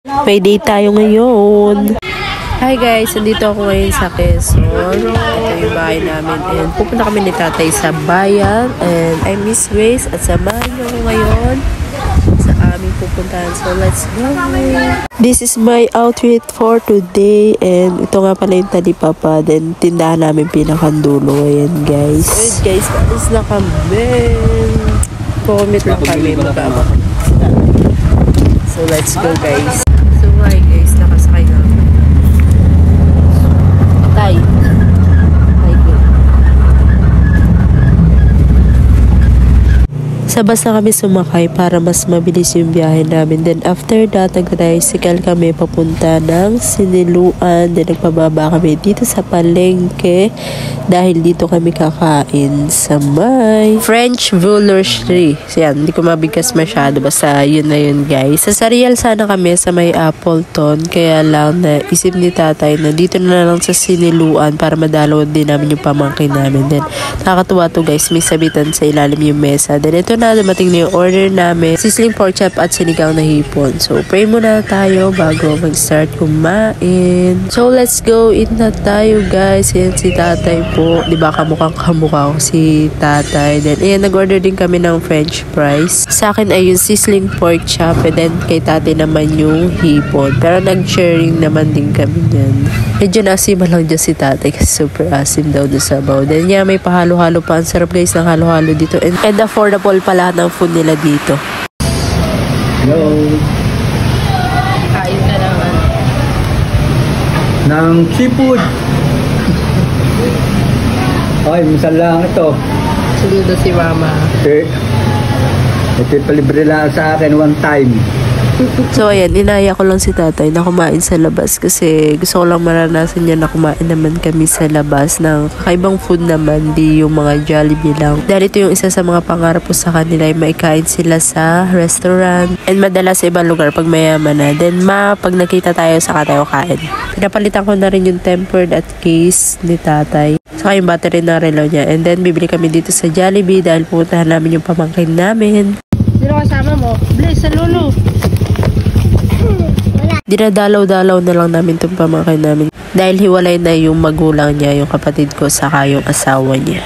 May date tayo ngayon. Hi guys, nandito ako ngayon sa Quezon. Ito yung bahay namin. And pupunta kami ni tatay sa bayan. And I miss Grace at samahan niyo ako ngayon sa aming pupuntahan. So let's go. This is my outfit for today. And ito nga pala yung talipapa. Then tindahan namin pinakandulo. Ayan guys. So guys, tapos na kami. Comment lang kami. So let's go guys. So hi guys, nakasakay na ako. Tay. Sa bus na kami sumakay para mas mabilis yung biyahe namin. Then after that, nag-tricycle kami papunta ng Siniluan. Then nagpababa kami dito sa palengke dahil dito kami kakain sa may French Boulangerie. So yan, hindi ko mabigkas masyado. Basta yun na yun guys. Sa Sarial sana kami sa may Appleton. Kaya lang na isip ni tatay na dito na lang sa Siniluan para madalaw din namin yung pamangkin namin. Then nakakatuwa to guys. May sabitan sa ilalim yung mesa. Then ito na, dumating na yung order namin. Sizzling pork chop at sinigang na hipon. So, pray muna tayo bago mag-start kumain. So, let's go. Eat na tayo, guys. Yan si tatay po. Diba, kamukha ko si tatay. Then, ayan, nag-order din kami ng french fries. Sa akin ay yung sizzling pork chop. And then, kay tatay naman yung hipon. Pero nag-sharing naman din kami yan. Medyo nasima lang dyan si tatay kasi super asim daw doon sa baw. Then, yeah, may pahalo-halo pa. Ang sarap, guys, ng halo-halo dito. And affordable pa lahat ng food nila dito. Hello. Kain ka naman. Ng seafood. Ay, minsan lang ito. Saludo si mama. Ito palibre lang sa akin one time. So ayan, inaya ko lang si tatay na kumain sa labas kasi gusto ko lang maranasan niya na kumain naman kami sa labas ng kakaibang food naman, di yung mga Jollibee lang. Dahil ito yung isa sa mga pangarap ko sa kanila ay maikain sila sa restaurant and madalas sa ibang lugar pag mayaman na. Then pag nakita tayo saka tayo kain. Pinapalitan ko na rin yung tempered at case ni tatay. Saka yung battery ng relo niya. And then bibili kami dito sa Jollibee dahil pupuntahan namin yung pamangkin namin. Sino kasama mo? Blaze, sa lolo. Dinadalaw-dalaw na lang namin itong pamangkin namin dahil hiwalay na yung magulang niya, yung kapatid ko, saka yung asawa niya.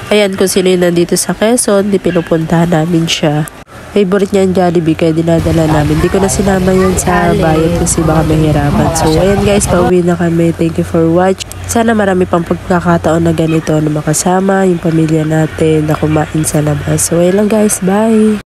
Ayan, kung sino yung nandito sa Quezon, di pinupuntahan namin siya. Favorite niya ang Jollibee kaya dinadala namin. Di ko na sinama yun sa bayan kasi baka mahirapan. So ayan guys, pauwi na kami. Thank you for watching. Sana marami pang pagkakataon na ganito na makasama yung pamilya natin na kumain sa labas. So ayan lang guys, bye!